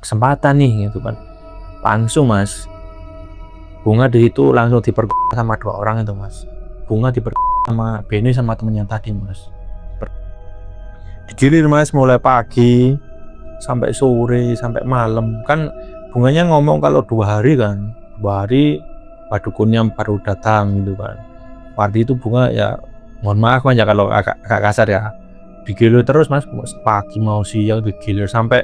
kesempatan nih gitu kan. Langsung Mas, Bunga di situ langsung sama 2 orang itu Mas. Bunga sama Benny sama temennya tadi Mas. Digilir Mas mulai pagi sampai sore sampai malam. Kan Bunganya ngomong kalau 2 hari kan, 2 hari Pak Dukunnya baru datang gitu kan. Waktu itu Bunga ya mohon maaf aja kalau agak kasar ya, digilir terus Mas, pagi mau siang digilir sampai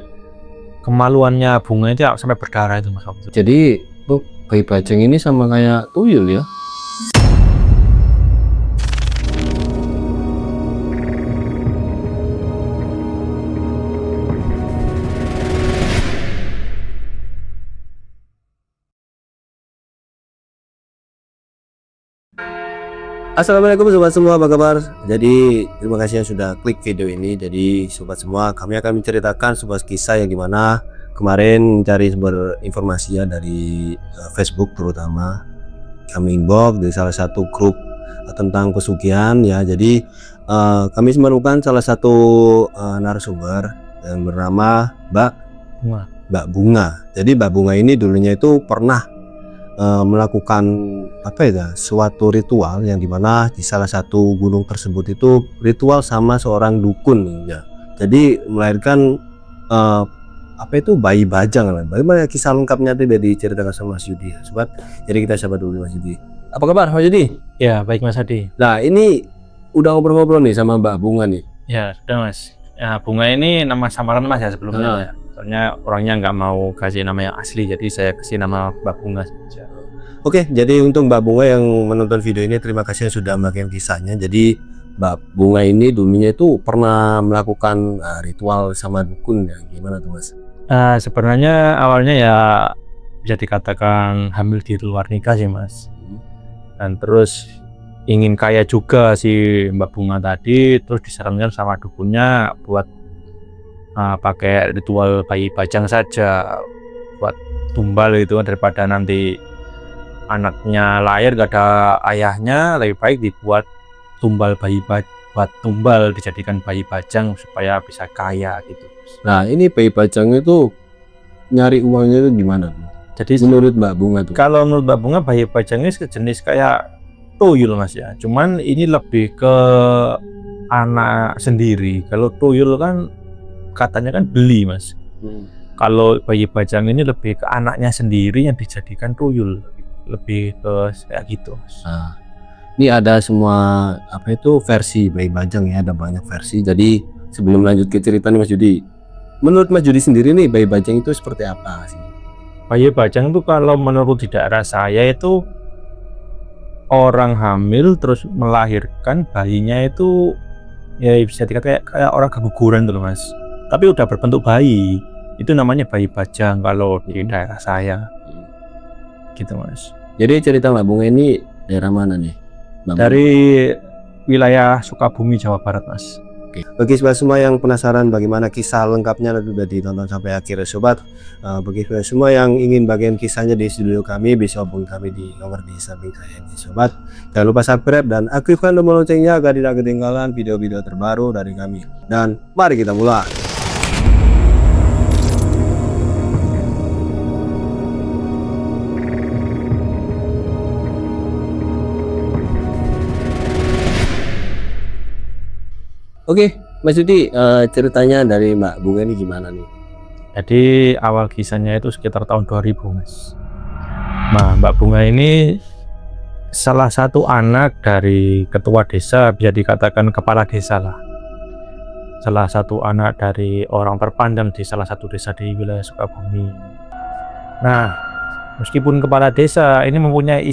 kemaluannya Bunga itu sampai berdarah itu Mas. Jadi bayi bajang ini sama kayak tuyul ya? Assalamualaikum sobat semua, apa kabar? Jadi terima kasih yang sudah klik video ini. Jadi sobat semua, kami akan menceritakan sebuah kisah yang dimana kemarin mencari sumber informasinya dari Facebook, terutama kami inbox dari salah satu grup tentang pesugihan ya. Jadi kami menemukan salah satu narasumber yang bernama Mbak Bunga. Jadi Mbak Bunga ini dulunya itu pernah melakukan suatu ritual yang dimana di salah satu gunung tersebut itu ritual sama seorang dukun ya. Jadi melahirkan bayi bajang. Bagaimana kisah lengkapnya itu diceritakan sama Mas Yudi sobat. Jadi kita sapa dulu Mas Yudi. Apa kabar Mas Yudi? Ya baik Mas Adi. Nah ini udah ngobrol-ngobrol nih sama Mbak Bunga nih. Ya sudah Mas. Ya Bunga ini nama samaran Mas ya sebelumnya ya. Soalnya orangnya nggak mau kasih nama yang asli, jadi saya kasih nama Mbak Bunga saja. Oke, jadi untuk Mbak Bunga yang menonton video ini, terima kasih yang sudah membagikan kisahnya. Jadi Mbak Bunga ini dulunya itu pernah melakukan ritual sama dukun ya, gimana tuh Mas? Sebenarnya awalnya ya bisa dikatakan hamil di luar nikah sih Mas. Dan terus ingin kaya juga si Mbak Bunga tadi, terus disarankan sama dukunnya buat pakai ritual bayi bajang saja, buat tumbal itu daripada nanti anaknya lahir gak ada ayahnya, lebih baik dibuat tumbal buat tumbal dijadikan bayi bajang supaya bisa kaya gitu. Nah ini bayi bajang itu nyari uangnya itu gimana tuh? Jadi menurut Mbak Bunga tuh? Kalau menurut Mbak Bunga bayi bajang ini sejenis kayak tuyul Mas ya, cuman ini lebih ke anak sendiri. Kalau tuyul kan katanya kan beli Mas. Kalau bayi bajang ini lebih ke anaknya sendiri yang dijadikan tuyul, lebih ke kayak gitu Mas. Nah, ini ada semua versi bayi bajang ya, ada banyak versi. Jadi sebelum lanjut ke cerita nih Mas Yudi, menurut Mas Yudi sendiri nih bayi bajang itu seperti apa sih? Bayi bajang itu kalau menurut di daerah saya itu orang hamil terus melahirkan bayinya itu ya bisa dikatakan kayak orang keguguran tuh Mas. Tapi udah berbentuk bayi, itu namanya bayi bajang kalau di daerah saya. Gitu Mas. Jadi cerita Mbak Bunga ini daerah mana nih? Dari wilayah Sukabumi, Jawa Barat Mas. Oke. Bagi sobat semua yang penasaran bagaimana kisah lengkapnya, sudah ditonton sampai akhir sobat. Bagi sobat semua yang ingin bagian kisahnya di studio kami, bisa hubungi kami di nomor di samping saya ini sobat. Jangan lupa subscribe dan aktifkan tombol loncengnya agar tidak ketinggalan video-video terbaru dari kami. Dan mari kita mulai. Oke, Mas Yudi, ceritanya dari Mbak Bunga ini gimana nih? Jadi awal kisahnya itu sekitar tahun 2000 Mas. Nah Mbak Bunga ini salah satu anak dari ketua desa, bisa dikatakan kepala desa lah. Salah satu anak dari orang terpandang di salah satu desa di wilayah Sukabumi. Nah meskipun kepala desa ini mempunyai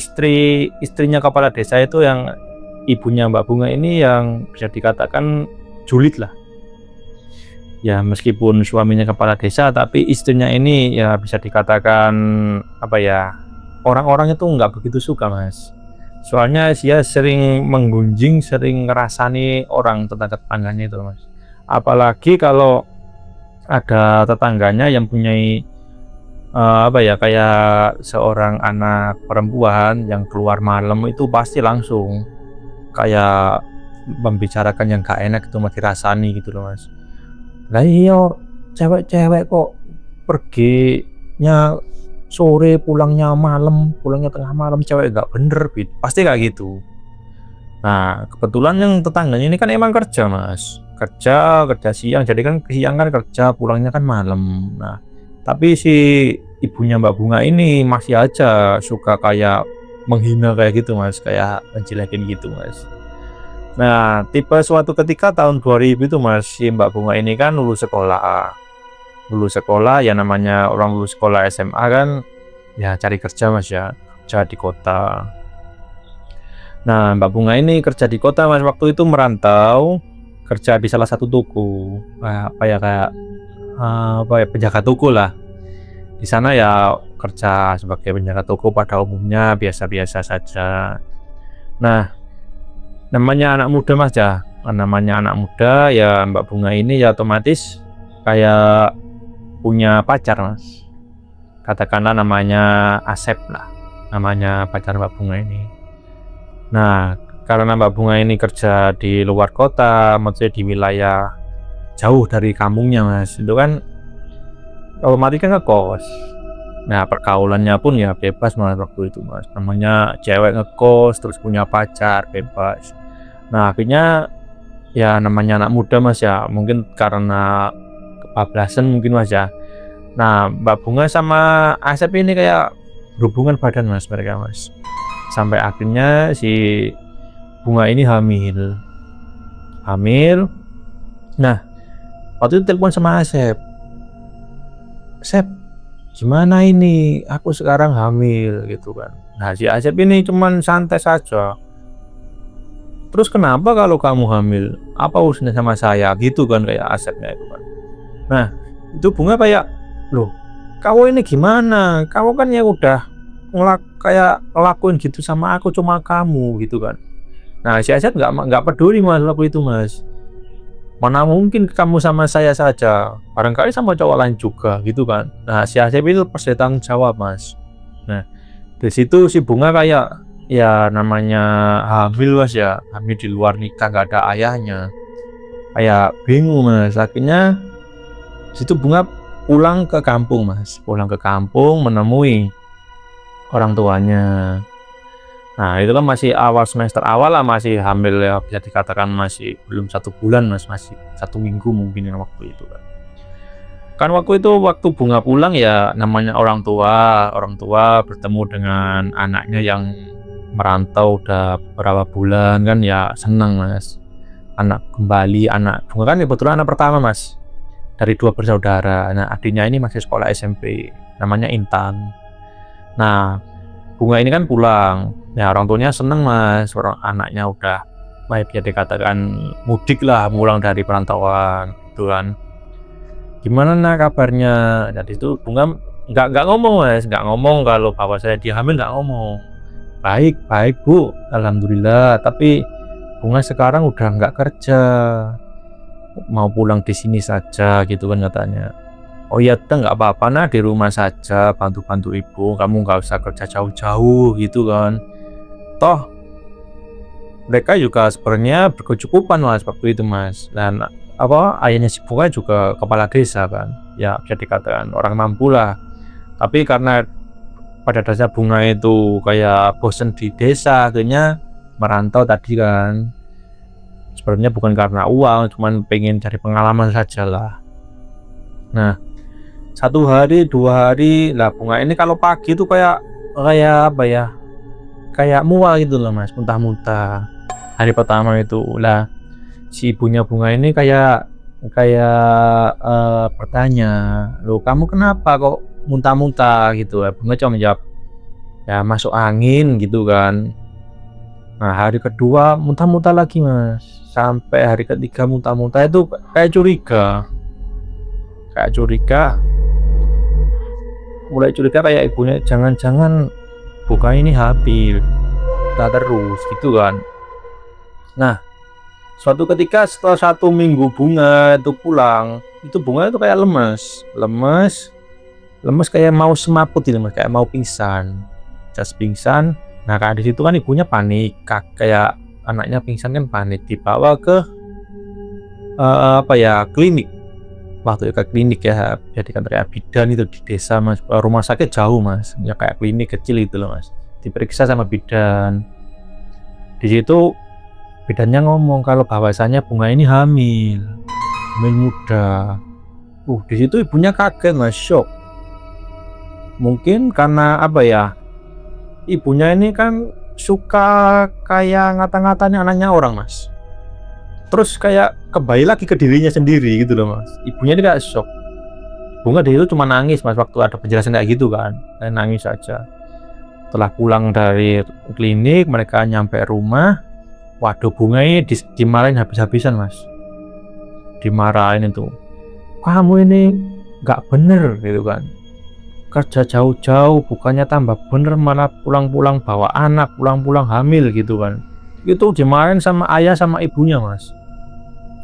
istrinya kepala desa itu yang ibunya Mbak Bunga ini yang bisa dikatakan julid lah ya, meskipun suaminya kepala desa tapi istrinya ini ya bisa dikatakan orang-orang itu nggak begitu suka Mas, soalnya dia sering menggunjing, sering ngerasani orang tetangga-tetangganya itu Mas. Apalagi kalau ada tetangganya yang punyai kayak seorang anak perempuan yang keluar malam itu pasti langsung kayak membicarakan yang gak enak itu, masih dirasani gitu loh Mas. Lah iya cewek-cewek kok perginya sore, pulangnya malam, pulangnya tengah malam, cewek nggak bener, pasti kayak gitu. Nah, kebetulan yang tetangganya ini kan emang kerja mas, kerja siang, jadi kan siang kan kerja, pulangnya kan malam. Nah, tapi si ibunya Mbak Bunga ini masih aja suka kayak menghina kayak gitu mas, kayak menjelekin gitu mas. Nah, tipe suatu ketika tahun 2000 itu mas, si Mbak Bunga ini kan lulus sekolah ya, namanya orang lulus sekolah SMA kan ya cari kerja mas ya, kerja di kota. Nah, Mbak Bunga ini kerja di kota mas, waktu itu merantau, kerja di salah satu toko, kayak penjaga toko lah. Di sana ya kerja sebagai penjaga toko pada umumnya, biasa-biasa saja. Nah, namanya anak muda mas ya, Mbak Bunga ini ya otomatis kayak punya pacar mas, katakanlah namanya Asep lah, namanya pacar Mbak Bunga ini. Nah, karena Mbak Bunga ini kerja di luar kota, maksudnya di wilayah jauh dari kampungnya mas, itu kan otomatis kan ngekos. Nah, pergaulannya pun ya bebas mas waktu itu mas, namanya cewek ngekos terus punya pacar, bebas. Nah, akhirnya ya namanya anak muda mas ya, mungkin karena kebablasan mungkin mas ya. Nah, Mbak Bunga sama Asep ini kayak berhubungan badan mas, mereka mas, sampai akhirnya si Bunga ini hamil. Nah, waktu itu telepon sama Asep, gimana ini, aku sekarang hamil gitu kan. Nah, si Asep ini cuman santai saja, terus kenapa kalau kamu hamil, apa urusannya sama saya gitu kan, kayak Asepnya itu kan. Nah, itu Bunga kayak, loh kamu ini gimana, kamu kan ya udah kayak ngelakuin gitu sama aku, cuma kamu gitu kan. Nah, si Asep nggak peduli mas waktu itu mas, mana mungkin kamu sama saya saja, barangkali sama cowok lain juga gitu kan. Nah, si Asep itu pasti tanggung jawab mas. Nah, di situ si Bunga kayak ya namanya hamil mas ya, hamil di luar nikah, nggak ada ayahnya, kayak bingung mas. Akhirnya situ Bunga pulang ke kampung menemui orang tuanya. Nah, itu kan masih awal semester awal lah, masih hamil ya, bisa dikatakan masih belum 1 bulan mas, masih 1 minggu mungkin yang waktu itu kan waktu itu waktu Bunga pulang ya, namanya orang tua bertemu dengan anaknya yang merantau udah berapa bulan kan ya, senang mas, anak kembali. Anak Bunga kan kebetulan anak pertama mas dari 2 bersaudara. Nah, adiknya ini masih sekolah SMP, namanya Intan. Nah, Bunga ini kan pulang ya, orang tuanya seneng mas, orang anaknya udah bisa dikatakan mudik lah, pulang dari perantauan gitu kan. Gimana nak kabarnya? Jadi itu Bunga nggak ngomong mas, nggak ngomong kalau bahwa saya dia hamil, nggak ngomong. Baik bu, alhamdulillah. Tapi Bunga sekarang udah nggak kerja, mau pulang di sini saja gitu kan katanya. Oh iya, nggak apa-apa nah, di rumah saja bantu-bantu ibu, kamu nggak usah kerja jauh-jauh gitu kan. Toh mereka juga sebenarnya berkecukupan mas waktu itu mas. Dan ayahnya si Bunga juga kepala desa kan, ya bisa dikatakan orang mampu lah. Tapi karena pada dasar Bunga itu kayak bosen di desa, akhirnya merantau tadi kan. Sebenarnya bukan karena uang, cuman pengen cari pengalaman saja lah. Nah, 1 hari 2 hari lah, Bunga ini kalau pagi tuh kayak apa ya, kayak mual gitu loh mas, muntah-muntah. Hari pertama itu lah, si ibunya Bunga ini kayak bertanya, loh kamu kenapa kok muntah-muntah gitu. Bunga cuma menjawab, ya masuk angin gitu kan. Nah, hari kedua muntah-muntah lagi mas, sampai hari ketiga muntah-muntah. Itu kayak curiga, mulai curiga kayak ibunya, jangan-jangan Bunga ini hamil tak terus gitu kan. Nah, suatu ketika setelah 1 minggu Bunga itu pulang, itu Bunga itu kayak lemes kayak mau semaput gitu mas, kayak mau pingsan. Nah, kan di situ kan ibunya panik, kayak anaknya pingsan kan panik, dibawa ke klinik waktu ke klinik ya, jadi kan kayak bidan itu di desa mas, rumah sakit jauh mas, ya kayak klinik kecil itu loh mas, diperiksa sama bidan. Di situ bidannya ngomong kalau bahwasannya bunga ini hamil muda. Di situ ibunya kaget mas, shock. Mungkin karena apa ya, ibunya ini kan suka kayak ngata-ngatain anaknya orang mas, terus kayak kembali lagi ke dirinya sendiri gitu loh mas. Ibunya ini kayak shock. Bunga dia itu cuma nangis mas waktu ada penjelasan kayak gitu kan, nangis saja. Setelah pulang dari klinik, mereka nyampe rumah, waduh Bunga ini dimarahin habis-habisan mas, dimarahin itu, kamu ini nggak bener gitu kan, kerja jauh-jauh bukannya tambah bener, malah pulang-pulang bawa anak, pulang-pulang hamil gitu kan. Itu dimarahin sama ayah sama ibunya mas,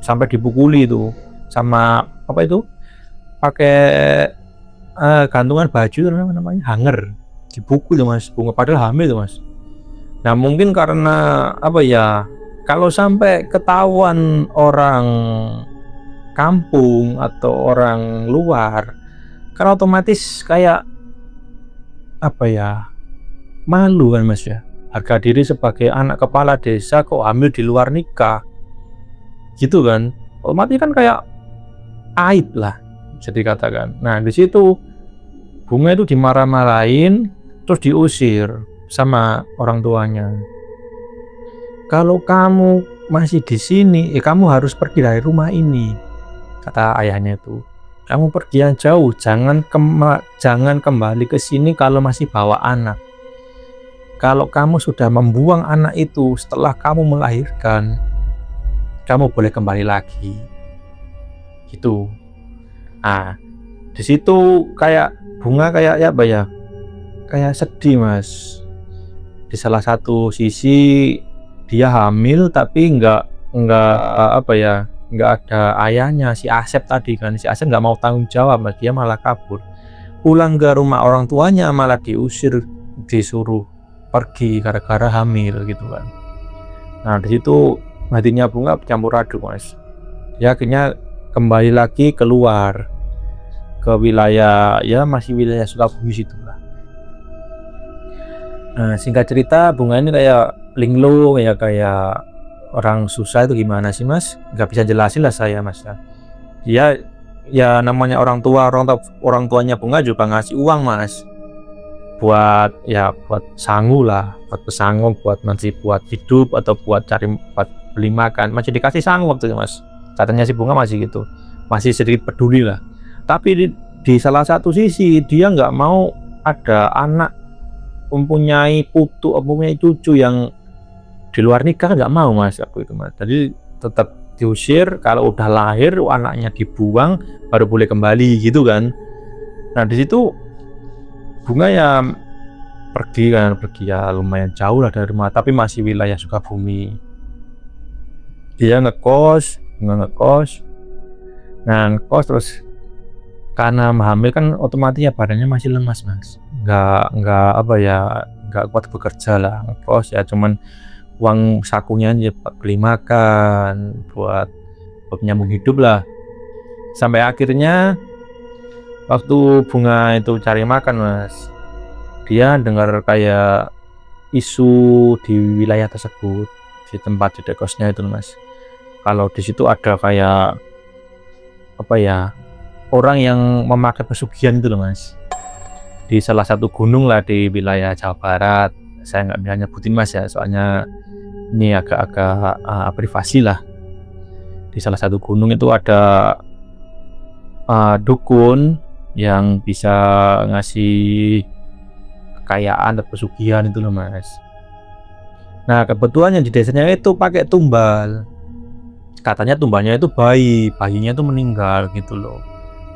sampai dipukuli itu sama apa itu, pakai gantungan baju itu namanya hanger, dipukul mas Bunga padahal hamil itu mas. Nah mungkin karena apa ya, kalau sampai ketahuan orang kampung atau orang luar kan otomatis kayak apa ya, malu kan mas ya, harga diri sebagai anak kepala desa kok hamil di luar nikah gitu kan, otomatis kan kayak aib lah bisa dikatakan. Nah di situ Bunga itu dimarah-marahin, terus diusir sama orang tuanya. Kalau kamu masih di sini, kamu harus pergi dari rumah ini, kata ayahnya itu. Kamu pergi yang jauh, jangan kembali ke sini kalau masih bawa anak. Kalau kamu sudah membuang anak itu setelah kamu melahirkan, kamu boleh kembali lagi. Gitu. Nah, di situ kayak Bunga kayak ya apa ya? Kayak sedih mas. Di salah satu sisi dia hamil tapi nggak apa ya, nggak ada ayahnya, si Asep tadi kan, si Asep nggak mau tanggung jawab mas, dia malah kabur pulang ke rumah orang tuanya, malah diusir, disuruh pergi gara-gara hamil gitu kan. Nah di situ hatinya Bunga campur aduk mas, dia akhirnya kembali lagi keluar ke wilayah, ya masih wilayah Sukabumi situ lah. Nah singkat cerita Bunga ini kayak linglung ya, kayak orang susah itu gimana sih mas, nggak bisa jelasin lah saya mas. Ya namanya orang tuanya Bunga juga ngasih uang mas, buat sangu lah, buat pesangon, buat nanti buat hidup atau buat beli makan, masih dikasih sangu waktu itu mas, katanya si Bunga masih gitu, masih sedikit peduli lah. Tapi di salah satu sisi dia nggak mau ada anak mempunyai cucu yang di luar nikah, nggak mau mas aku itu mas. Jadi tetap diusir, kalau udah lahir anaknya dibuang baru boleh kembali gitu kan. Nah di situ Bunga ya pergi ya lumayan jauh lah dari rumah, tapi masih wilayah Sukabumi. Dia ngekos. Nah ngekos terus karena hamil kan otomatis ya badannya masih lemas mas, nggak apa ya, nggak kuat bekerja lah, ngekos ya cuman uang sakunya aja beli makan, buat nyambung hidup lah. Sampai akhirnya waktu Bunga itu cari makan mas, dia dengar kayak isu di wilayah tersebut, di tempat di kosnya itu mas, kalau di situ ada kayak apa ya, orang yang memakai pesugihan itu loh mas, di salah satu gunung lah di wilayah Jawa Barat. Saya nggak bisa nyebutin mas ya, soalnya ini agak privasi lah. Di salah satu gunung itu ada dukun yang bisa ngasih kekayaan atau pesugihan itu loh mas. Nah kebetulan yang di desanya itu pakai tumbal, katanya tumbalnya itu bayinya itu meninggal gitu loh.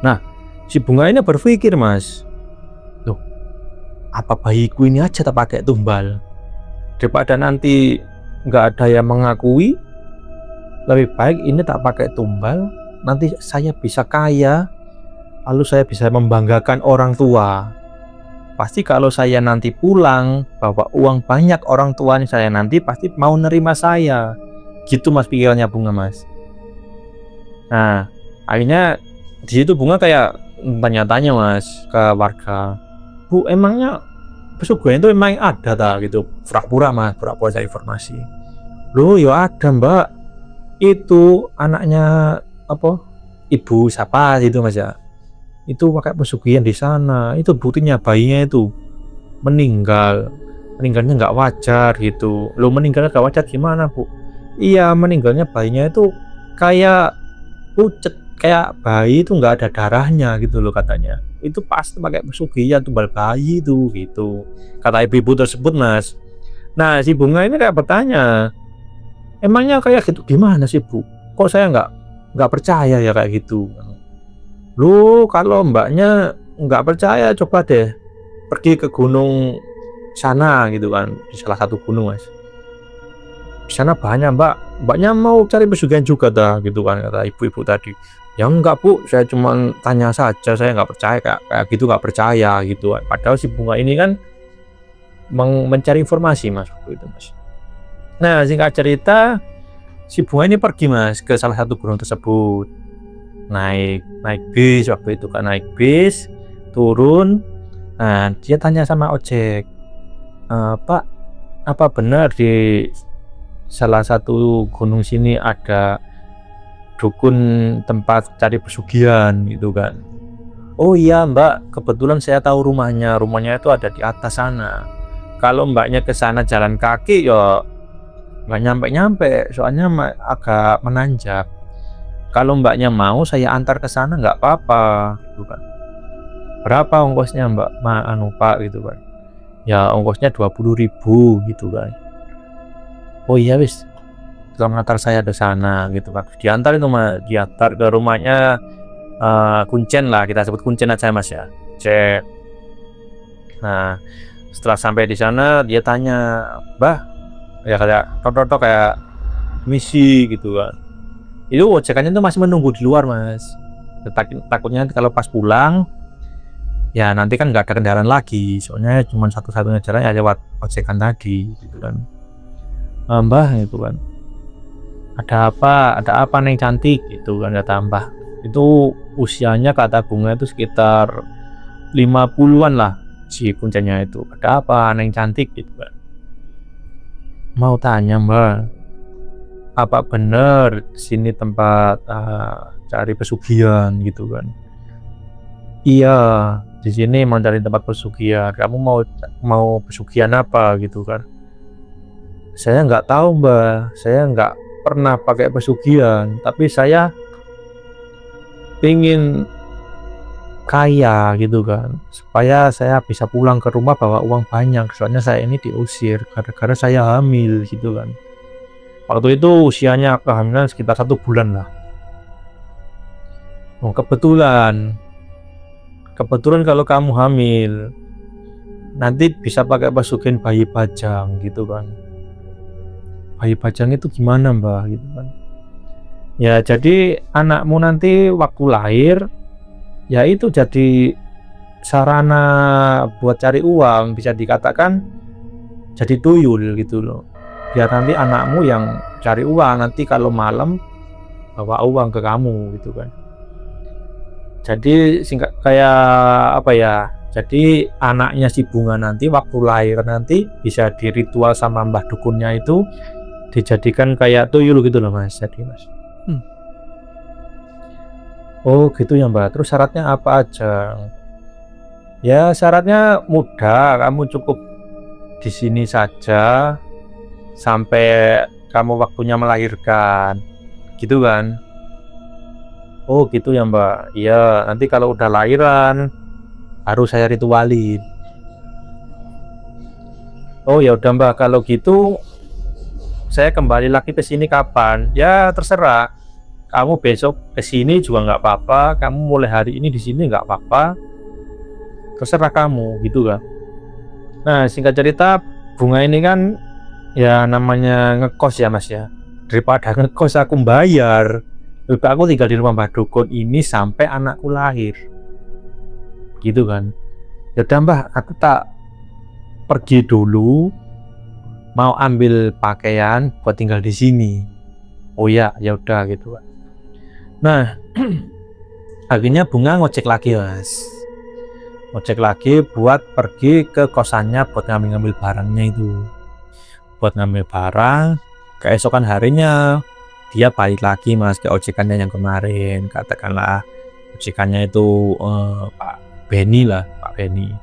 Nah si Bunga ini berpikir mas, loh apa bayiku ini aja tak pakai tumbal, daripada nanti nggak ada yang mengakui, lebih baik ini tak pakai tumbal, nanti saya bisa kaya, lalu saya bisa membanggakan orang tua. Pasti kalau saya nanti pulang bawa uang banyak, orang tuanya saya nanti pasti mau nerima saya. Gitu mas pikirannya Bunga mas. Nah akhirnya Di situ bunga kayak tanya-tanya mas ke warga, Bu emangnya pesugihan itu emang ada tak gitu, pura-pura mas, pura-pura cari informasi. Loh ya ada mbak, itu anaknya apa ibu siapa gitu mas ya, itu pakai pesugihan di sana, itu buktinya bayinya itu meninggalnya nggak wajar gitu. Lo meninggalnya nggak wajar gimana bu? Iya meninggalnya bayinya itu kayak pucet, kayak bayi itu nggak ada darahnya gitu loh katanya. Itu pasti pakai pesugihan tumbal bayi itu gitu, kata ibu-ibu tersebut mas. Nah si bunga ini kayak bertanya, emangnya kayak gitu gimana sih bu? Kok saya nggak percaya ya kayak gitu? Lu kalau mbaknya nggak percaya coba deh pergi ke gunung sana gitu kan, di salah satu gunung mas. Di sana banyak mbaknya mau cari pesugihan juga dah gitu kan, kata ibu-ibu tadi. Ya enggak bu, saya cuma tanya saja, saya nggak percaya kayak gitu, nggak percaya gitu. Padahal si bunga ini kan mencari informasi mas waktu itu mas. Nah singkat cerita si bunga ini pergi mas ke salah satu gunung tersebut, naik bis waktu itu kan, naik bis turun. Nah dia tanya sama ojek, Pak apa benar di salah satu gunung sini ada dukun tempat cari pesugihan gitu kan. Oh iya mbak, kebetulan saya tahu rumahnya itu ada di atas sana. Kalau mbaknya ke sana jalan kaki ya nggak nyampe soalnya agak menanjak. Kalau mbaknya mau saya antar ke sana nggak apa-apa gitu kan. Berapa ongkosnya mbak? Pak gitu kan. Ya ongkosnya 20.000 gitu kan. Oh iya wis, kita mengantar saya ke sana gitu kan. Diantar itu mas, diantar ke rumahnya Kuncen lah, kita sebut Kuncen aja mas ya. Cek. Nah setelah sampai di sana dia tanya, Mbah, ya kayak tok kayak misi gitu kan. Itu ojekannya tuh masih menunggu di luar mas. Takutnya kalau pas pulang ya nanti kan nggak ada kendaraan lagi, soalnya cuma satu-satunya jalan ya lewat ojekan tadi gitu kan. Mbah gitu kan, ada apa neng cantik gitu kan, kata mbah. Itu usianya kata bunga itu sekitar 50-an lah si kuncinya itu. Ada apa neng cantik gitu kan. Mau tanya mbak, apa bener sini tempat cari pesugihan gitu kan. Iya di sini mau cari tempat pesugihan, kamu mau pesugihan apa gitu kan. Saya nggak tahu mbak, saya nggak pernah pakai pesugihan, tapi saya ingin kaya gitu kan, supaya saya bisa pulang ke rumah bawa uang banyak, soalnya saya ini diusir gara-gara saya hamil gitu kan. Waktu itu usianya kehamilan sekitar 1 bulan lah. Oh, kebetulan kalau kamu hamil nanti bisa pakai pesugihan bayi bajang gitu kan. Bayi bajang itu gimana mbak gitu kan. Ya jadi anakmu nanti waktu lahir ya itu jadi sarana buat cari uang, bisa dikatakan jadi tuyul gitu loh. Biar nanti anakmu yang cari uang, nanti kalau malam bawa uang ke kamu gitu kan. Jadi singkat kayak apa ya, jadi anaknya si bunga nanti waktu lahir nanti bisa diritual sama mbah dukunnya itu, dijadikan kayak tuyul gitu loh mas. Jadi mas oh gitu ya mbak, terus syaratnya apa aja? Ya syaratnya mudah, kamu cukup di sini saja sampai kamu waktunya melahirkan gitu kan. Oh gitu ya mbak, iya nanti kalau udah lahiran harus saya ritualin. Oh ya udah mbak, kalau gitu saya kembali lagi ke sini kapan? Ya terserah, kamu besok ke sini juga nggak apa-apa, kamu mulai hari ini di sini nggak apa-apa, terserah kamu gitu kan. Nah singkat cerita bunga ini kan ya namanya ngekos ya mas ya, daripada ngekos aku bayar, lebih aku tinggal di rumah mbak dukun ini sampai anakku lahir gitu kan. Ya udah mbak, aku tak pergi dulu, mau ambil pakaian buat tinggal di sini. Oh ya, ya udah gitu kan. Nah Akhirnya Bunga ngojek lagi mas, ngojek lagi buat pergi ke kosannya buat ngambil barangnya itu, buat ngambil barang. Keesokan harinya dia balik lagi mas ke ojekannya yang kemarin, katakanlah ojekannya itu Pak Benny lah, Pak Benny.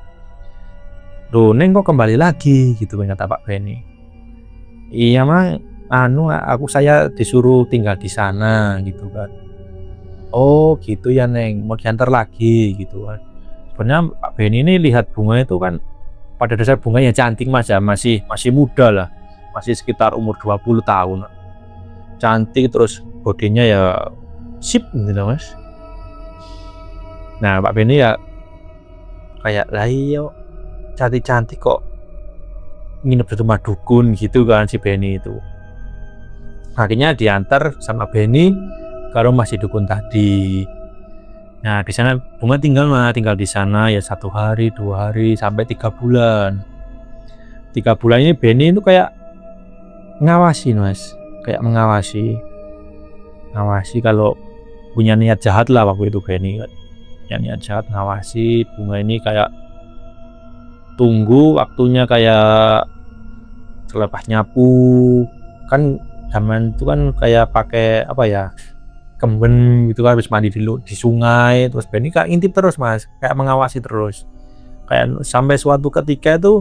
Loh Neng kok kembali lagi gitu kan, kata Pak Benny. Iya mah saya disuruh tinggal di sana gitu kan. Oh gitu ya Neng, mau diantar lagi gitu kan. Sebenarnya Pak Benny ini lihat Bunga itu kan, pada dasar Bunga yang cantik mas ya, masih muda lah, masih sekitar umur 20 tahun, cantik, terus bodinya ya sip gitu loh mas. Nah Pak Benny ya kayak lah iya cantik-cantik kok nginep di rumah dukun gitu kan si Benny itu. Akhirnya diantar sama Benny ke rumah si dukun tadi. Nah di sana Bunga tinggal di sana ya 1 hari 2 hari sampai 3 bulan. 3 bulan ini Benny itu kayak ngawasi mas, kayak mengawasi kalau punya niat jahat lah waktu itu Benny kan. Yang niat jahat ngawasi Bunga ini, kayak tunggu waktunya, kayak selepas nyapu kan zaman itu kan kayak pakai apa ya, kemben gitu kan, habis mandi di sungai, terus Benny kayak ngintip terus mas, kayak mengawasi terus, kayak sampai suatu ketika itu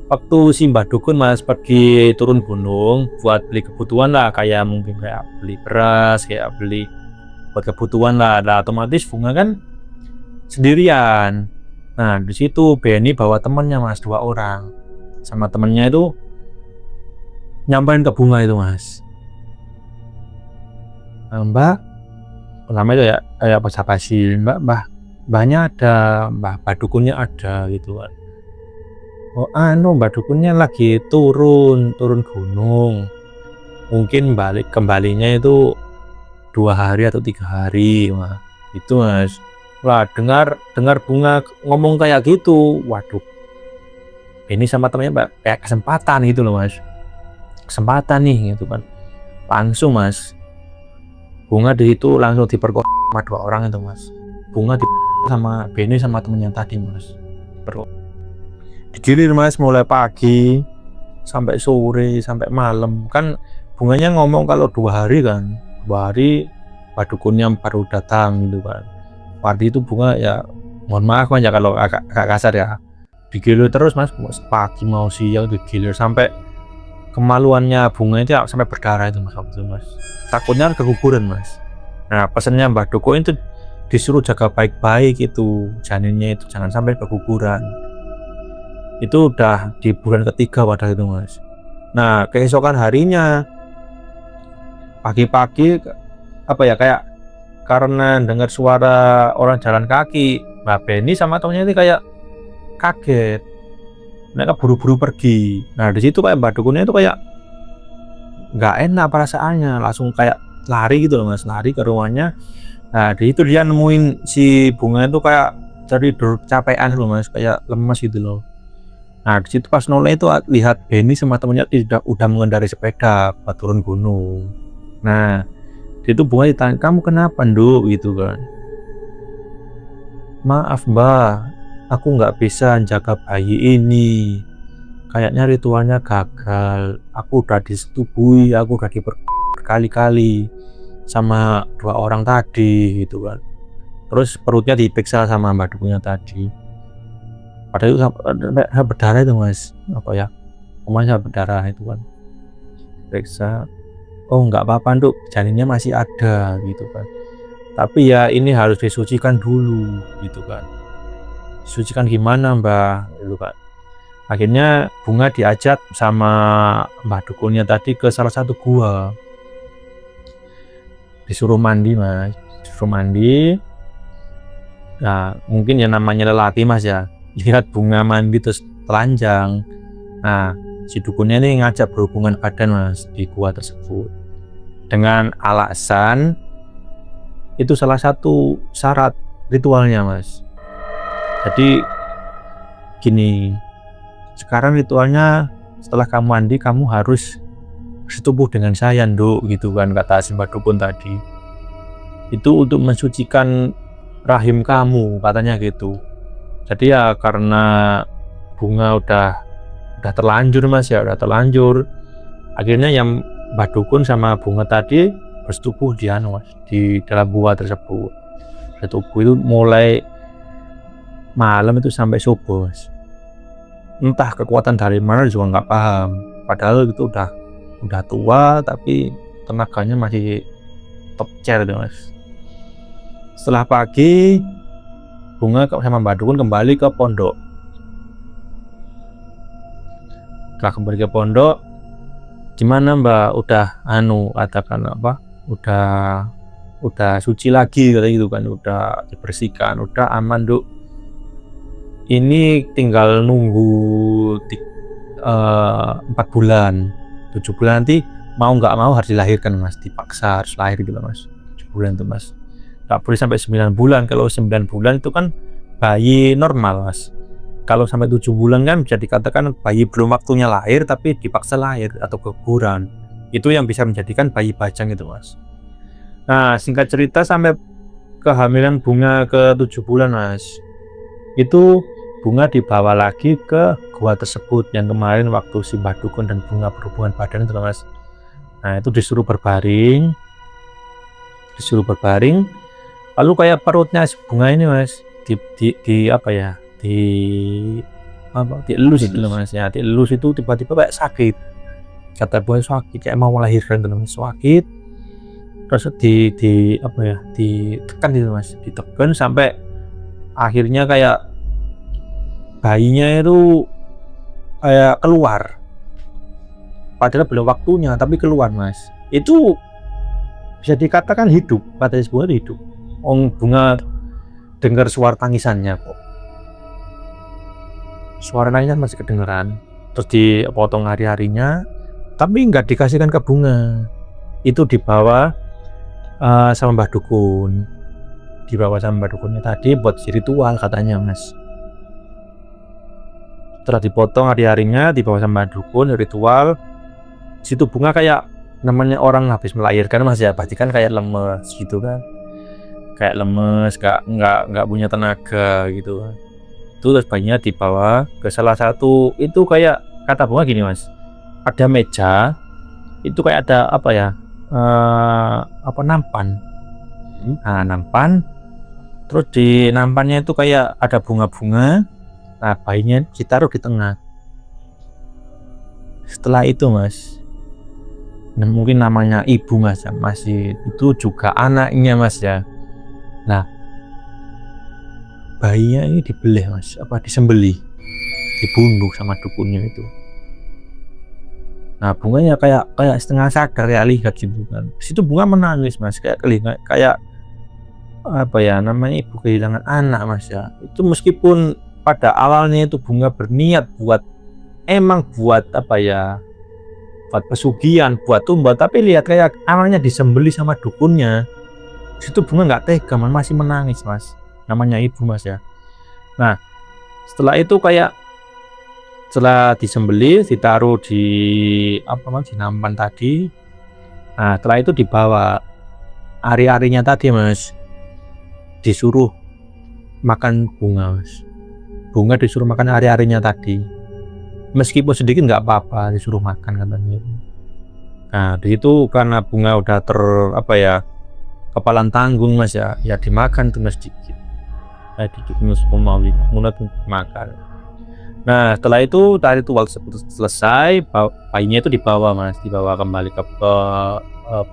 waktu si Mbah Dukun mas pergi turun gunung buat beli kebutuhan lah, kayak mungkin kayak beli beras, kayak beli buat kebutuhan lah. Nah otomatis Bunga kan sendirian. Nah di situ Benny bawa temennya mas, 2 orang, sama temennya itu nyamperin ke Bunga itu mas, Mbak, pertama itu ya basa-basi, mbahnya ada, mbah dukunnya ada gitu kan. Oh mbah dukunnya lagi turun gunung, mungkin kembalinya itu 2 hari atau 3 hari mah itu mas. Lah dengar Bunga ngomong kayak gitu, waduh ini sama temennya kayak kesempatan gitu loh mas, kesempatan nih gitu kan. Langsung mas Bunga di situ langsung diperkosa sama 2 orang itu mas. Bunga sama Benny sama temennya tadi mas, digilir mas, mulai pagi sampai sore sampai malam kan. Bunganya ngomong kalau 2 hari kan, 2 hari Pak Dukunnya baru datang gitu kan. Padi itu Bunga ya mohon maaf aja kalau agak kasar ya, digilir terus mas, pagi mau siang digilir sampai kemaluannya Bunga itu sampai berdarah itu mas, waktu itu mas, takutnya keguguran mas. Nah pesannya Mbah Dukun itu disuruh jaga baik-baik itu janinnya itu, jangan sampai keguguran. Itu udah di bulan ketiga padahal itu mas. Nah keesokan harinya pagi-pagi apa ya, kayak karena dengar suara orang jalan kaki, Mbak Benny sama temennya itu kayak kaget, mereka buru-buru pergi. Nah di situ kayak Mbak Dukunnya itu kayak nggak enak perasaannya, langsung kayak lari gitu loh mas, lari ke rumahnya. Nah di situ dia nemuin si Bunga itu kayak tertidur capean loh mas, kayak lemas gitu loh. Nah di situ pas noleh itu lihat Benny sama temennya udah mengendarai sepeda buat turun gunung. Nah itu Bunga ditanya, kamu kenapa nduk gitu kan. Maaf mbak, aku nggak bisa jaga bayi ini, kayaknya ritualnya gagal, aku udah disetubui, aku udah berkali-kali sama 2 orang tadi gitu kan. Terus perutnya diperiksa sama Mbak Dukunnya tadi, padahal itu sampai berdarah itu mas, apa ya, omanya berdarah itu kan. Periksa, oh nggak apa-apa nduk, janinnya masih ada gitu kan, tapi ya ini harus disucikan dulu gitu kan. Disucikan gimana mbak gitu kan. Akhirnya Bunga diajak sama Mbah Dukunnya tadi ke salah satu gua, disuruh mandi mas, disuruh mandi. Nah mungkin ya namanya lelaki mas ya, lihat Bunga mandi terus telanjang. Nah si dukunnya ini ngajak berhubungan badan mas di gua tersebut, dengan alasan itu salah satu syarat ritualnya mas. Jadi gini, sekarang ritualnya setelah kamu mandi kamu harus bersetubuh dengan saya nduk gitu kan, kata si Mbak Dukun tadi. Itu untuk mensucikan rahim kamu, katanya gitu. Jadi ya karena bunga udah terlanjur mas ya, udah terlanjur, akhirnya yang Mbah Dukun sama bunga tadi bersetubuh di mas, di dalam gua tersebut. Bersetubuh itu mulai malam itu sampai subuh mas. Entah kekuatan dari mana juga nggak paham, padahal itu udah tua tapi tenaganya masih top chair itu mas. Setelah pagi, bunga sama Mbah Dukun kembali ke pondok. Setelah kembali ke pondok, gimana Mbak, udah katakan apa, udah suci lagi katanya gitu kan, udah dibersihkan, udah aman Duk, ini tinggal nunggu 4 bulan 7 bulan nanti mau nggak mau harus dilahirkan mas, dipaksa harus lahir gitu mas. 7 bulan tuh mas, nggak boleh sampai 9 bulan. Kalau 9 bulan itu kan bayi normal mas. Kalau sampai 7 bulan kan bisa dikatakan bayi belum waktunya lahir tapi dipaksa lahir atau keguguran. Itu yang bisa menjadikan bayi bajang itu mas. Nah singkat cerita sampai kehamilan bunga ke 7 bulan mas, itu bunga dibawa lagi ke gua tersebut yang kemarin waktu si Mbah Dukun dan bunga berhubungan badan itu mas. Nah itu disuruh berbaring, lalu kayak perutnya si bunga ini mas dielus itu mas ya, dielus itu tiba-tiba kayak sakit, kata bunga sakit kayak mau melahirkan itu mas, sakit terus ditekan gitu mas, ditekan sampai akhirnya kayak bayinya itu kayak keluar, padahal belum waktunya tapi keluar mas. Itu bisa dikatakan hidup, katanya bunga hidup. Bunga dengar suara tangisannya kok, suara tangisan masih kedengeran. Terus dipotong hari-harinya tapi nggak dikasihkan ke bunga, itu dibawa sama Mbah Dukun, dibawa sama Mbah Dukunnya tadi buat ritual katanya mas. Setelah dipotong hari-harinya dibawa sama Mbah Dukun ritual, situ bunga kayak namanya orang habis melahirkan mas ya, pasti kan kayak lemes gitu kan, kayak lemes, nggak punya tenaga gitu. Itu terus bayinya dibawa ke salah satu, itu kayak kata bunga gini mas, ada meja itu kayak ada apa ya, nampan. Nah nampan, terus di nampannya itu kayak ada bunga-bunga. Nah bayinya ditaruh di tengah. Setelah itu mas, mungkin namanya ibu mas ya, masih itu juga anaknya mas ya. Nah bayinya ini dibeleh mas, disembelih, dibunuh sama dukunnya itu. Nah bunganya kayak setengah sadar ya, lihat gitu kan. Situ bunga menangis mas, kayak ibu kehilangan anak mas ya. Itu meskipun pada awalnya itu bunga berniat buat buat pesugihan, buat tumbal, tapi lihat kayak anaknya disembelih sama dukunnya. Situ bunga nggak tega man, masih menangis mas, namanya ibu mas ya. Nah setelah itu setelah disembelih ditaruh di nampan tadi. Nah setelah itu dibawa ari-arinya tadi mas, disuruh makan bunga mas. Bunga disuruh makan ari-arinya tadi, meskipun sedikit nggak apa-apa, disuruh makan katanya. Nah di situ karena bunga udah kepalan tanggung mas ya, ya dimakan tuh mas sedikit makan. Nah setelah itu tadi ritual selesai, bayinya itu dibawa kembali ke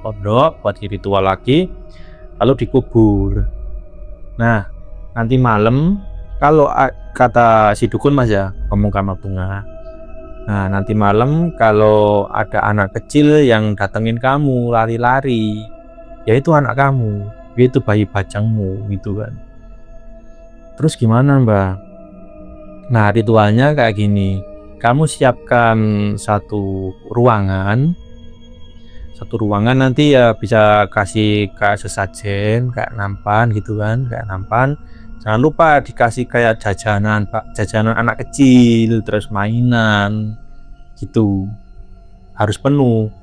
pondok buat ritual lagi, lalu dikubur. Nah nanti malam, kalau kata si dukun mas ya, ngomong sama bunga, nah nanti malam kalau ada anak kecil yang datengin kamu lari-lari, ya itu anak kamu, yaitu bayi bajangmu gitu kan. Terus gimana mbak? Nah ritualnya kayak gini, kamu siapkan satu ruangan nanti ya, bisa kasih kayak sesajen, kayak nampan gitu kan, jangan lupa dikasih kayak jajanan anak kecil, terus mainan gitu, harus penuh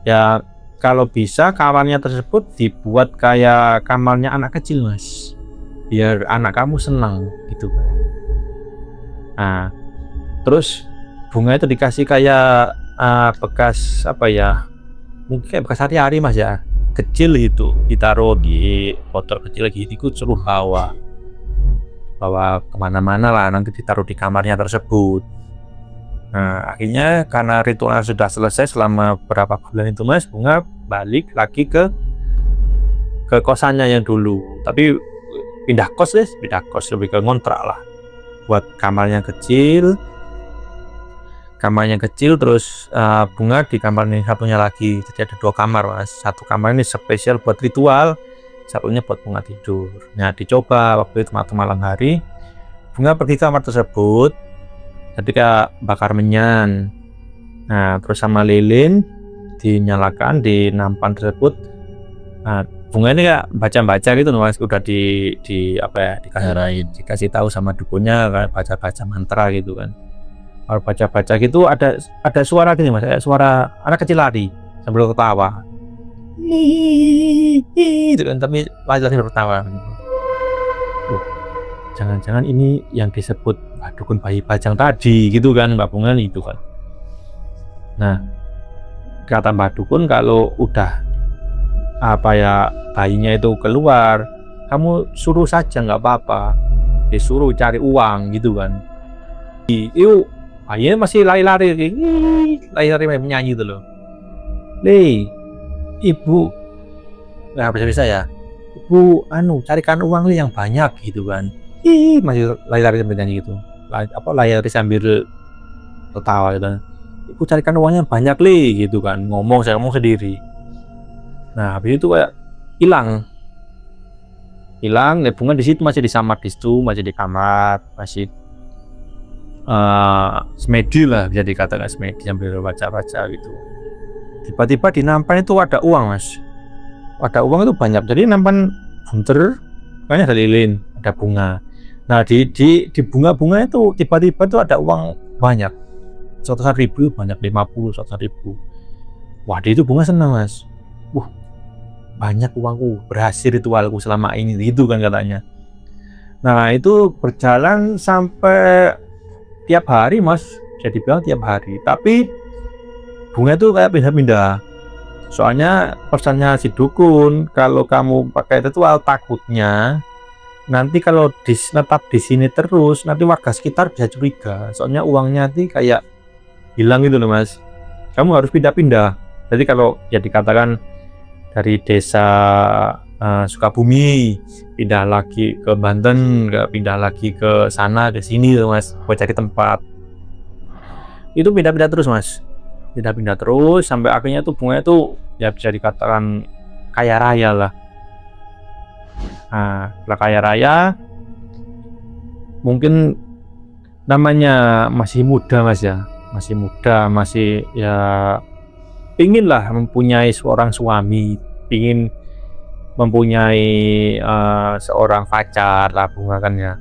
ya. Kalau bisa kamarnya tersebut dibuat kayak kamarnya anak kecil mas, biar anak kamu senang gitu kan. Nah terus bunga itu dikasih kayak bekas apa ya, mungkin kayak bekas hari-hari mas ya, kecil itu ditaruh di botol kecil gitu, suruh bawa kemana-mana lah, nanti ditaruh di kamarnya tersebut. Nah akhirnya karena ritualnya sudah selesai selama berapa bulan itu mas, bunga balik lagi ke kosannya yang dulu, tapi pindah kos lebih ke ngontrak lah, buat kamarnya kecil terus bunga di kamar ini satunya lagi. Jadi ada 2 kamar mas, satu kamar ini spesial buat ritual, satunya buat bunga tidur. Nah dicoba waktu itu malam hari, bunga pergi ke kamar tersebut ketika bakar menyan. Nah terus sama lilin dinyalakan di nampan tersebut. Nah bunga ini kayak baca gitu mas, udah di apa ya, dikasih tahu sama dukunnya kayak baca mantra gitu kan. Kalau baca gitu ada suara gini mas, kayak suara anak kecil lari sambil ketawa gitu kan, tapi lari bertawa. Jangan-jangan ini yang disebut dukun bayi bajang tadi gitu kan Mbak Bunga itu kan. Nah kata Mbak Dukun, kalau udah apa ya bayinya itu keluar, kamu suruh saja nggak apa-apa, disuruh cari uang gitu kan. Itu bayinya masih lari-lari menyanyi itu loh. Ibu, nggak bisa ya, ibu carikan uang yang banyak gitu kan. Masih lari-lari sambil nyanyi gitu, lari sambil tertawa gitu. Ibu carikan uangnya banyak gitu kan, ngomong sendiri. Nah habis itu kayak hilang. Bunga di situ masih disamar di situ, masih di kamar, masih semedi lah, bisa dikatakan semedi sambil baca gitu. Tiba-tiba di nampan itu ada uang mas, ada uang itu banyak. Jadi nampan bunter, banyak ada lilin, ada bunga. Nah di bunga itu tiba-tiba itu ada uang banyak, 100.000 banyak, 50, 100.000. Wah itu bunga senang mas. Banyak uangku, berhasil ritualku selama ini gitu kan katanya. Nah itu berjalan sampai tiap hari mas, jadi bilang tiap hari. Tapi bunga itu kayak pindah-pindah. Soalnya pesannya si dukun, kalau kamu pakai ritual takutnya nanti kalau tetap di sini terus, nanti warga sekitar bisa curiga. Soalnya uangnya nanti kayak hilang gitu loh mas. Kamu harus pindah-pindah. Jadi kalau ya dikatakan dari desa Sukabumi pindah lagi ke Banten, pindah lagi ke sana ke sini tuh mas, buat cari tempat. Itu pindah-pindah terus mas, pindah-pindah terus sampai akhirnya tuh bunga itu ya bisa dikatakan kaya raya lah. Nah setelah kaya raya, mungkin namanya masih muda mas ya, masih ya pingin lah mempunyai seorang suami, pingin mempunyai seorang pacar lah bunga kan ya.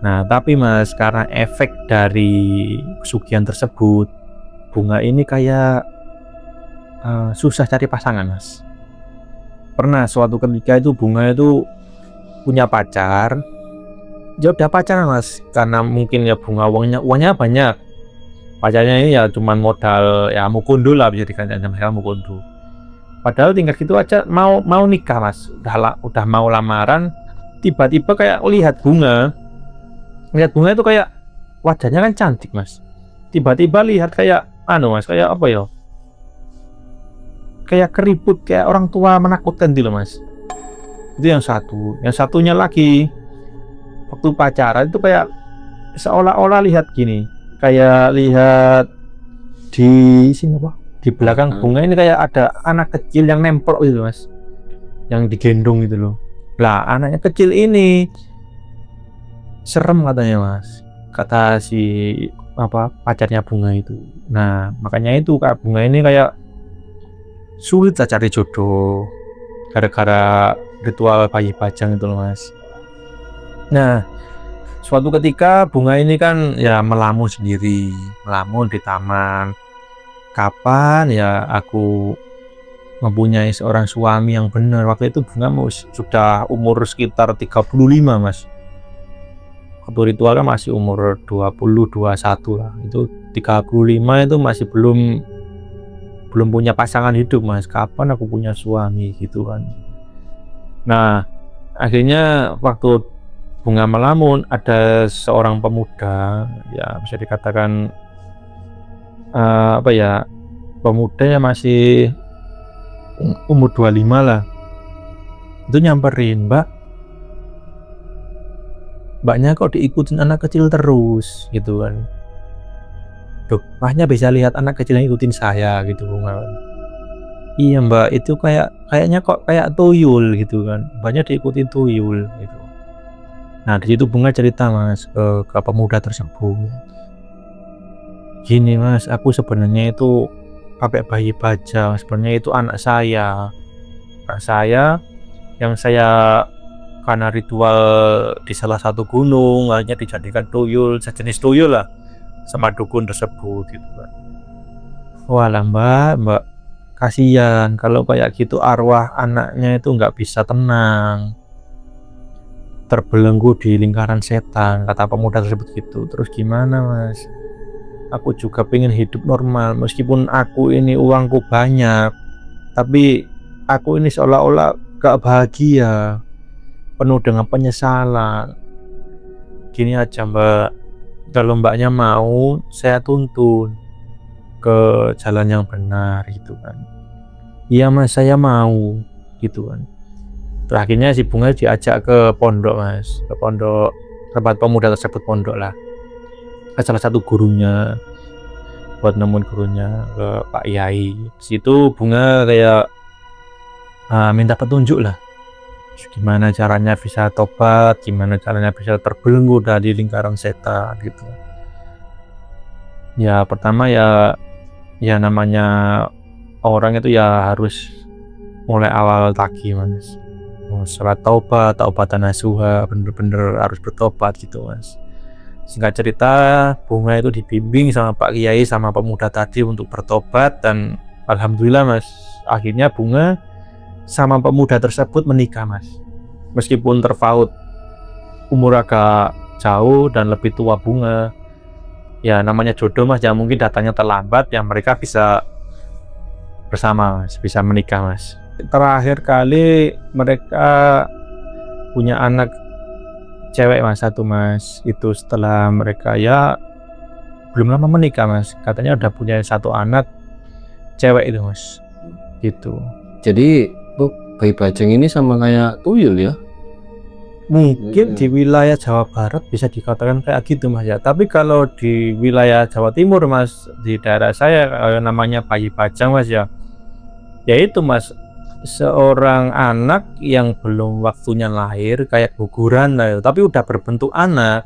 Nah tapi mas, karena efek dari pesugihan tersebut, bunga ini kayak susah cari pasangan mas. Pernah suatu ketika itu bunga itu punya pacar, dia udah pacaran mas, karena mungkin ya bunga uangnya banyak. Pacarnya ini ya cuman modal ya mukundu lah, bisa dikatakan sama mukundu. Padahal tinggal gitu aja mau nikah mas, udah mau lamaran, tiba-tiba kayak lihat bunga itu kayak wajahnya kan cantik mas, tiba-tiba lihat kayak mas, kayak apa ya, kayak keriput, kayak orang tua menakutkan gitu mas. Itu yang satunya lagi waktu pacaran itu kayak seolah-olah lihat gini, kayak lihat di sini di belakang bunga ini kayak ada anak kecil yang nempel gitu mas, yang digendong gitu loh. Lah anaknya kecil ini serem katanya mas, kata si pacarnya bunga itu. Nah makanya itu kak, bunga ini kayak sulit cari jodoh gara-gara ritual bayi bajang itu loh mas. Nah suatu ketika bunga ini kan ya melamun sendiri, melamun di taman. Kapan ya aku mempunyai seorang suami yang benar. Waktu itu Bunga sudah umur sekitar 35 Mas. Waktu ritual kan masih umur 20, 21 lah. Itu 35 itu masih belum punya pasangan hidup Mas. Kapan aku punya suami gitu kan. Nah, akhirnya waktu Bunga melamun, ada seorang pemuda, ya bisa dikatakan pemuda yang masih umur 25 lah. Itu nyamperin, mbaknya kok diikutin anak kecil terus gitu kan. Duh, mbaknya bisa lihat anak kecil yang ikutin saya gitu Bunga. Iya mbak, itu kayaknya kok kayak tuyul gitu kan. Mbaknya diikutin tuyul gitu. Nah di situ Bunga cerita Mas ke pemuda tersebut. Gini Mas, aku sebenarnya itu pakai bayi bajang. Sebenarnya itu anak saya yang saya karena ritual di salah satu gunung hanya dijadikan tuyul, sejenis tuyul lah sama dukun tersebut gitu kan. Walah mbak kasihan kalau kayak gitu, arwah anaknya itu nggak bisa tenang, terbelenggu di lingkaran setan, kata pemuda tersebut gitu. Terus gimana Mas? Aku juga pengen hidup normal, meskipun aku ini uangku banyak, tapi aku ini seolah-olah gak bahagia, penuh dengan penyesalan. Gini aja mbak, kalau mbaknya mau, saya tuntun ke jalan yang benar gitu kan. Iya Mas, saya mau gitu kan. Terakhirnya si Bunga diajak ke pondok Mas, ke pondok tempat pemuda tersebut pondok lah, ke salah satu gurunya, buat nemuin gurunya, ke Pak Yai. Situ Bunga kayak minta petunjuk lah, gimana caranya bisa tobat, gimana caranya bisa terbelenggu dari lingkaran setan gitu. Ya pertama ya namanya orang itu ya harus mulai awal lagi Mas. Sholat taubat, taubatan nasuha, bener-bener harus bertobat gitu Mas. Singkat cerita, Bunga itu dibimbing sama Pak Kiai sama pemuda tadi untuk bertobat, dan alhamdulillah Mas, akhirnya Bunga sama pemuda tersebut menikah Mas. Meskipun terpaut umur agak jauh dan lebih tua Bunga, ya namanya jodoh Mas, ya mungkin datangnya terlambat, ya mereka bisa bersama Mas, bisa menikah Mas. Terakhir kali mereka punya anak cewek Mas, satu Mas, itu setelah mereka ya belum lama menikah Mas, katanya udah punya satu anak cewek itu Mas gitu. Jadi bayi bajang ini sama kayak tuyul ya? Mungkin di wilayah Jawa Barat bisa dikatakan kayak gitu Mas ya, tapi kalau di wilayah Jawa Timur Mas, di daerah saya namanya bayi bajang Mas ya, yaitu Mas seorang anak yang belum waktunya lahir, kayak guguran lah, tapi udah berbentuk anak,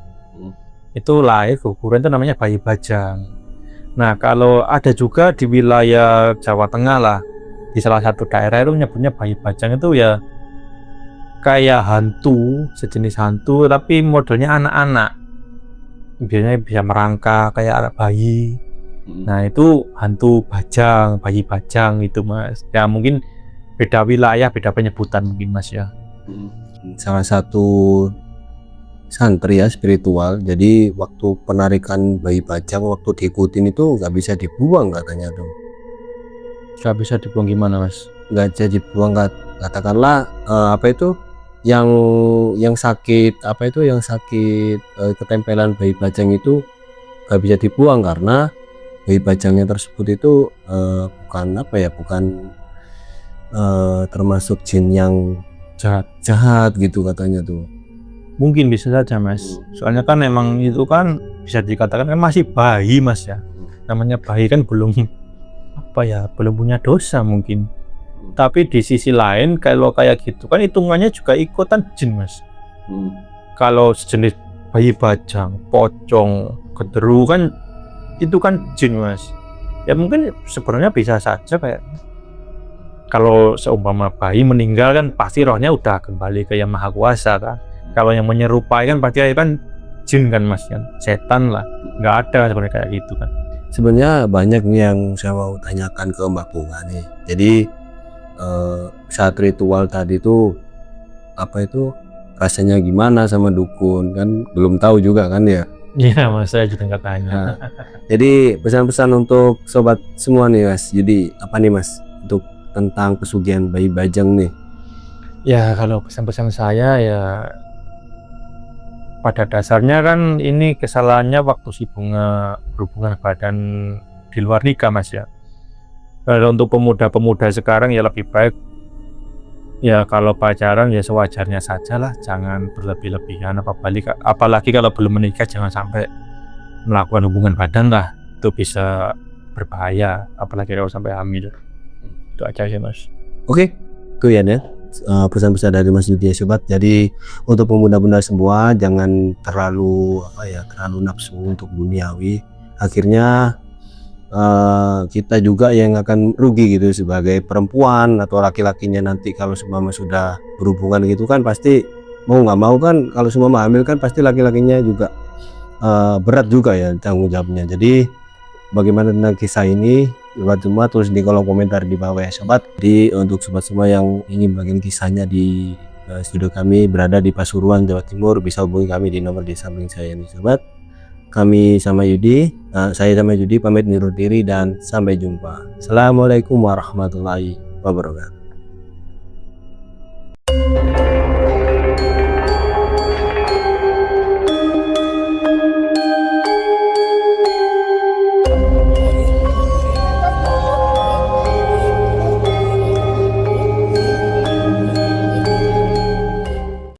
itu lahir guguran, itu namanya bayi bajang. Nah kalau ada juga di wilayah Jawa Tengah lah, di salah satu daerah itu nyebutnya bayi bajang, itu ya kayak hantu, sejenis hantu tapi modelnya anak-anak, biasanya bisa merangkak kayak anak bayi. Nah itu hantu bajang, bayi bajang itu Mas ya. Mungkin beda wilayah, beda penyebutan mungkin Mas ya. Salah satu santri ya, spiritual, jadi waktu penarikan bayi bajang, waktu diikutin itu nggak bisa dibuang katanya dong. Nggak bisa dibuang gimana Mas? Nggak bisa dibuang, katakanlah yang sakit, ketempelan bayi bajang itu nggak bisa dibuang karena bayi bajangnya tersebut itu bukan termasuk jin yang jahat gitu katanya tuh. Mungkin bisa saja Mas, soalnya kan emang itu kan bisa dikatakan kan masih bayi Mas ya, namanya bayi kan belum punya dosa mungkin. Tapi di sisi lain kalau kayak gitu kan hitungannya juga ikutan jin Mas. Kalau sejenis bayi bajang, pocong, genderu kan itu kan jin Mas ya. Mungkin sebenarnya bisa saja kayak kalau seumpama bayi meninggal kan pasti rohnya udah kembali ke Yang Maha Kuasa kan. Kalau yang menyerupai kan pasti kan jin kan Mas, kan setan lah, nggak ada sebenarnya kayak gitu kan. Sebenarnya banyak yang saya mau tanyakan ke Mbak Bunga nih. Jadi saat ritual tadi tuh apa itu rasanya gimana sama dukun, kan belum tahu juga kan ya. Iya mas, saya juga nggak tanya. Nah, jadi pesan-pesan untuk sobat semua nih Mas Yudi, apa nih Mas untuk tentang pesugihan bayi bajang nih? Ya kalau pesan-pesan saya ya pada dasarnya kan ini kesalahannya waktu si bunga berhubungan badan di luar nikah mas ya. Kalau untuk pemuda-pemuda sekarang ya lebih baik ya kalau pacaran ya sewajarnya saja lah, jangan berlebih-lebihan, apalagi kalau belum menikah jangan sampai melakukan hubungan badan lah, itu bisa berbahaya apalagi kalau sampai hamil. Itu aja sih mas. Oke, itu ya pesan-pesan dari Mas Yudi ya sobat. Jadi untuk pemuda-pemuda semua jangan terlalu terlalu nafsu untuk duniawi, akhirnya kita juga yang akan rugi gitu sebagai perempuan atau laki-lakinya nanti kalau semua sudah berhubungan gitu kan pasti mau nggak mau kan, kalau semua hamil kan pasti laki-lakinya juga berat juga ya tanggung jawabnya. Jadi bagaimana tentang kisah ini sobat semua, tulis di kolom komentar di bawah ya sobat. Jadi untuk sobat semua yang ingin bagian kisahnya di studio kami berada di Pasuruan Jawa Timur, bisa hubungi kami di nomor di samping saya nih sobat. Saya sama Yudi pamit undur diri dan sampai jumpa. Assalamualaikum warahmatullahi wabarakatuh.